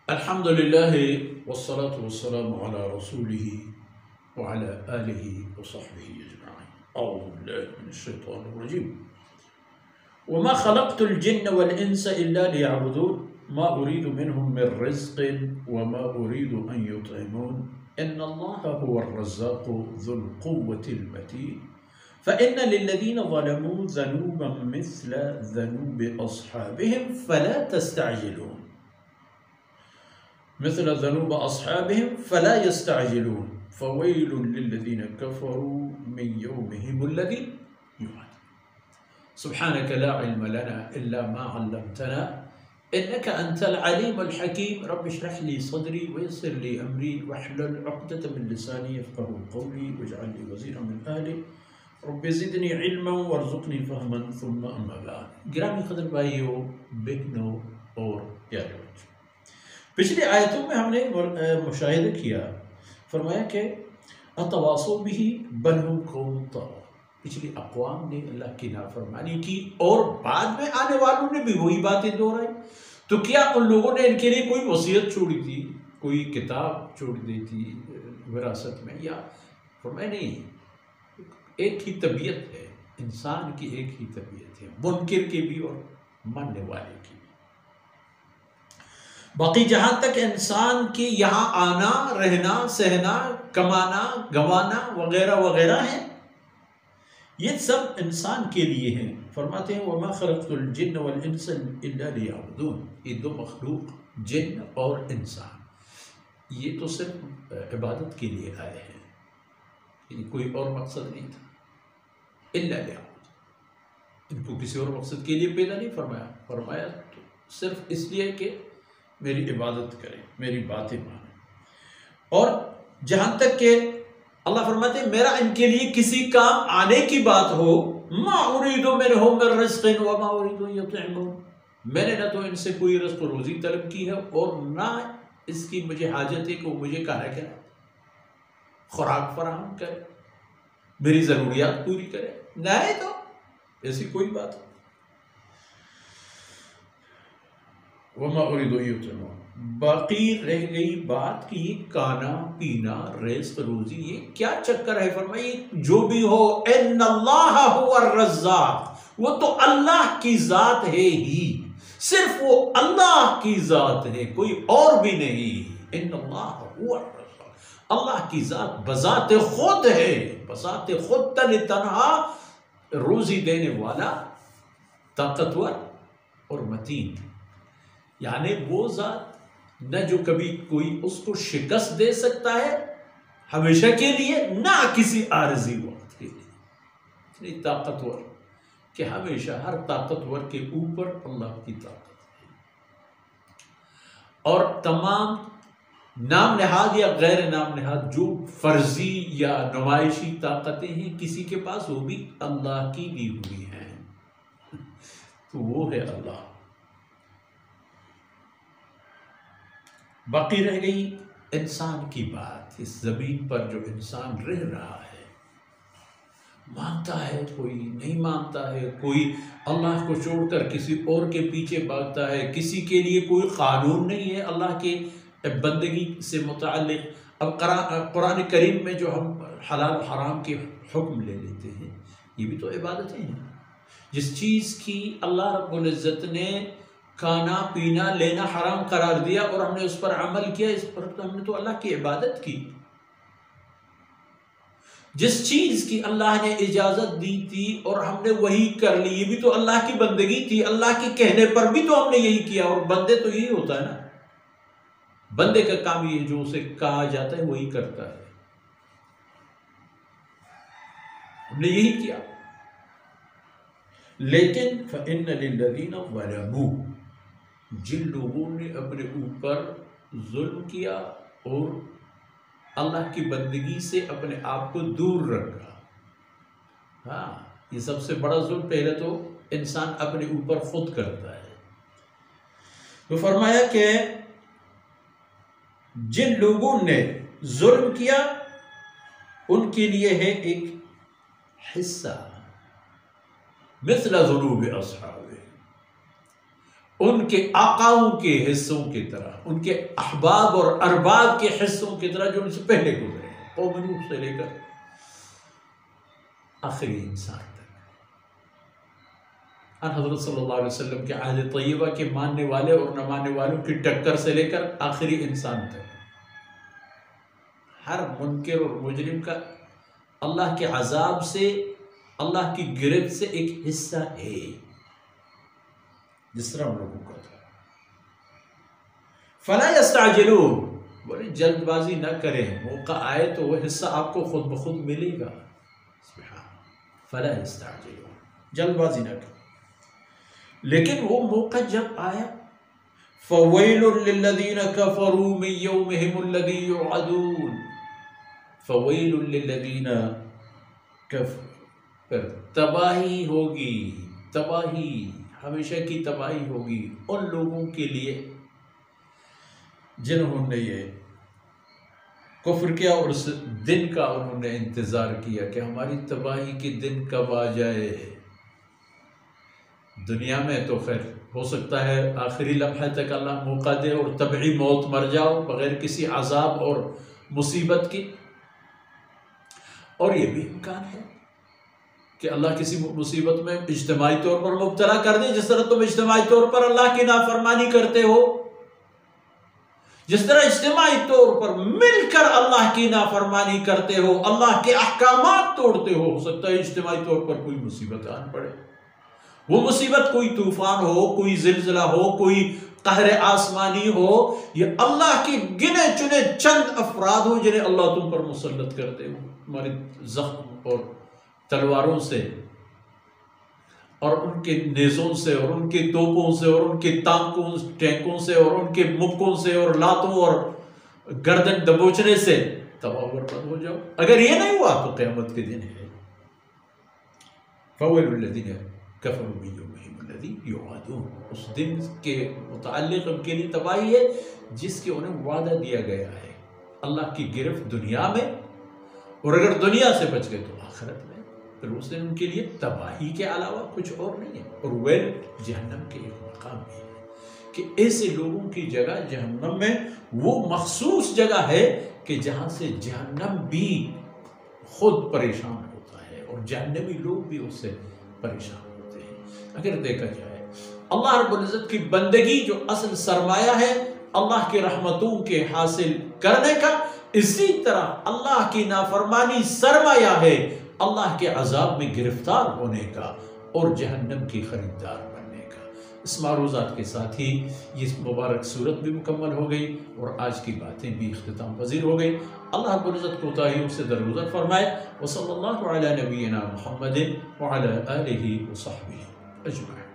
الحمد لله والصلاة والسلام على رسوله وعلى آله وصحبه أجمعين. أعوذ بالله من الشيطان الرجيم. وما خلقت الجن والإنس إلا ليعبدون ما أريد منهم من رزق وما أريد أن يطعمون إن الله هو الرزاق ذو القوة المتين فإن للذين ظلموا ذنوبا مثل ذنوب أصحابهم فلا تستعجلون مثل ذنوب أصحابهم فلا يستعجلون فويل للذين كفروا من يومهم الذي يوعدون. سبحانك لا علم لنا إلا ما علمتنا إنك أنت العليم الحكيم. رب اشرح لي صدري ويسر لي أمري واحلل عقدة من لساني يفقهوا قولي واجعل لي وزيرا من أهلي رب زدني علما وارزقني فهما ثم أما بعد. گرامی قدر بھائیو، بہنوں اور پیارے بچوں، پچھلی آیتوں میں ہم نے مشاہدہ کیا، فرمایا کہ اتواصوا بہ بل ھم قوم طاغون، پچھلی اقوام نے اللہ کی نافرمانی کی اور بعد میں آنے والوں نے بھی وہی باتیں دہرائی. تو کیا ان لوگوں نے ان کے لیے کوئی وصیت چھوڑی تھی، کوئی کتاب چھوڑ دی تھی وراثت میں؟ یا فرمایا نہیں، ایک ہی طبیعت ہے، انسان کی ایک ہی طبیعت ہے، منکر کی بھی اور ماننے والے کی بھی. باقی جہاں تک انسان کی یہاں آنا، رہنا، سہنا، کمانا، گوانا وغیرہ وغیرہ ہے، یہ سب انسان کے لیے ہیں. فرماتے ہیں وَمَا خَلَقْتُ الْجِنَّ وَالْإِنسَ إِلَّا لِيَعْبُدُونَ. یہ دو مخلوق جن اور انسان یہ تو صرف عبادت کے لیے آئے ہیں، یعنی کوئی اور مقصد نہیں تھا. إِلَّا لِيَعْبُدُونَ، ان کو کسی اور مقصد کے لیے پیدا نہیں فرمایا. فرمایا تو صرف اس لیے کہ میری عبادت کریں، میری باتیں مانیں. اور جہاں تک کہ اللہ فرماتے ہیں میرا ان کے لیے کسی کام آنے کی بات ہو، ما اريد منهم من رزق وما اريد ان يطعمون، میں نے نہ تو ان سے کوئی رزق و روزی طلب کی ہے اور نہ اس کی مجھے حاجت ہے کہ وہ مجھے کھانا کھلائے، خوراک فراہم کرے، میری ضروریات پوری کرے. نہیں تو ایسی کوئی بات نہیں. وما اريد ان يطعمون. باقی رہ گئی بات کہ یہ کھانا پینا، رزق روزی، یہ کیا چکر ہے؟ فرمائیے جو بھی ہو، ان اللہ هو الرزاق، وہ تو اللہ کی ذات ہے ہی، صرف وہ اللہ کی ذات ہے، کوئی اور بھی نہیں. ان اللہ هو الرزاق، اللہ کی ذات بذات خود ہے، بذات خود تنہا روزی دینے والا، طاقتور اور متین. یعنی وہ ذات نہ جو کبھی کوئی اس کو شکست دے سکتا ہے ہمیشہ کے لیے، نہ کسی عارضی وقت کے لیے. اتنی طاقتور کہ ہمیشہ ہر طاقتور کے اوپر اللہ کی طاقت ہے. اور تمام نام نہاد یا غیر نام نہاد جو فرضی یا نمائشی طاقتیں ہیں کسی کے پاس، وہ بھی اللہ کی دی ہوئی ہیں. تو وہ ہے اللہ. باقی رہ گئی انسان کی بات. اس زمین پر جو انسان رہ رہا ہے، مانتا ہے کوئی، نہیں مانتا ہے کوئی، اللہ کو چھوڑ کر کسی اور کے پیچھے بھاگتا ہے، کسی کے لیے کوئی قانون نہیں ہے اللہ کے بندگی سے متعلق. اب قرآن کریم میں جو ہم حلال حرام کے حکم لے لیتے ہیں، یہ بھی تو عبادتیں ہیں. جس چیز کی اللہ رب العزت نے کھانا پینا لینا حرام قرار دیا اور ہم نے اس پر عمل کیا، اس پر ہم نے تو اللہ کی عبادت کی. جس چیز کی اللہ نے اجازت دی تھی اور ہم نے وہی کر لی، یہ بھی تو اللہ کی بندگی تھی. اللہ کے کہنے پر بھی تو ہم نے یہی کیا. اور بندے تو یہی ہوتا ہے نا، بندے کا کام یہ جو اسے کہا جاتا ہے وہی کرتا ہے. ہم نے یہی کیا. لیکن فَإِنَّ لِلَّذِينَ ظَلَمُوا، جن لوگوں نے اپنے اوپر ظلم کیا اور اللہ کی بندگی سے اپنے آپ کو دور رکھا. ہاں، یہ سب سے بڑا ظلم پہلے تو انسان اپنے اوپر خود کرتا ہے. تو فرمایا کہ جن لوگوں نے ظلم کیا ان کے لیے ہے ایک حصہ، مثل ذنوب اصحاب، ان کے آقاؤں کے حصوں کی طرح، ان کے احباب اور ارباب کے حصوں کی طرح جو ان سے پہلے گزرے ہیں، قوم نوح سے لے کر آخری انسان تک۔ اور حضرت صلی اللہ علیہ وسلم کے عہد طیبہ کے ماننے والے اور نہ ماننے والوں کی ٹکر سے لے کر آخری انسان تک، ہر منکر اور مجرم کا اللہ کے عذاب سے، اللہ کی گرفت سے ایک حصہ ہے، جس طرح ہم لوگوں کا تھا۔ فَلَا يَسْتَعْجِلُونَ، بولے جلد بازی نہ کریں، موقع آئے تو وہ حصہ آپ کو خود بخود ملے گا۔ فَلَا يَسْتَعْجِلُونَ، جلد بازی نہ کریں۔ لیکن وہ موقع جب آیا، فَوَيْلٌ لِّلَّذِينَ كَفَرُوا مِن يَوْمِهِمُ الَّذِي يُوعَدُونَ، فَوَيْلٌ لِّلَّذِينَ كَفَرُوا، پر تباہی ہوگی، تباہی، ہمیشہ کی تباہی ہوگی ان لوگوں کے لیے جنہوں نے یہ کفر کیا اور اس دن کا انہوں نے انتظار کیا کہ ہماری تباہی کے دن کب آ جائے۔ دنیا میں تو خیر ہو سکتا ہے آخری لمحے تک اللہ موقع دے اور طبعی موت مر جاؤ بغیر کسی عذاب اور مصیبت کی، اور یہ بھی امکان ہے کہ اللہ کسی مصیبت میں اجتماعی طور پر مبتلا کر دے، جس طرح تم اجتماعی طور پر اللہ کی نافرمانی کرتے ہو، جس طرح اجتماعی طور پر مل کر اللہ کی نافرمانی کرتے ہو، اللہ کے احکامات توڑتے ہو سکتا ہے اجتماعی طور پر کوئی مصیبت آن پڑے۔ وہ مصیبت کوئی طوفان ہو، کوئی زلزلہ ہو، کوئی قہر آسمانی ہو، یہ اللہ کے گنے چنے چند افراد ہو جنہیں اللہ تم پر مسلط کرتے ہو، تمہارے زخم اور تلواروں سے اور ان کے نیزوں سے اور ان کے توپوں سے اور ان کے ٹینکوں سے اور ان کے مکوں سے اور لاتوں اور گردن دبوچنے سے تباہ و برباد ہو جاؤ۔ اگر یہ نہیں ہوا تو قیامت کے دن ہے۔ فَوَيْلٌ لِّلَّذِينَ كَفَرُوا مِن يَوْمِهِمُ الَّذِي يُوعَدُونَ، اس دن کے متعلق ان کے لیے تباہی ہے جس کے انہیں وعدہ دیا گیا ہے، اللہ کی گرفت دنیا میں، اور اگر دنیا سے بچ گئے تو آخرت میں، پھر اس دن ان کے لیے تباہی کے علاوہ کچھ اور نہیں ہے۔ اور ویل جہنم کے ایک مقام بھی ہے کہ ایسے لوگوں کی جگہ جہنم میں وہ مخصوص جگہ ہے کہ جہاں سے جہنم بھی خود پریشان ہوتا ہے اور جہنمی لوگ بھی اس سے پریشان ہوتے ہیں۔ اگر دیکھا جائے اللہ رب العزت کی بندگی جو اصل سرمایہ ہے اللہ کی رحمتوں کے حاصل کرنے کا، اسی طرح اللہ کی نافرمانی سرمایہ ہے اللہ کے عذاب میں گرفتار ہونے کا اور جہنم کی خریدار بننے کا۔ اس معروضات کے ساتھ ہی یہ مبارک صورت بھی مکمل ہو گئی اور آج کی باتیں بھی اختتام پذیر ہو گئی۔ اللہ رب العزت کوتاہیوں سے درگزر فرمائے۔ وصلی اللہ علی نبینا محمد وعلی آلہ وصحبہ اجمعین۔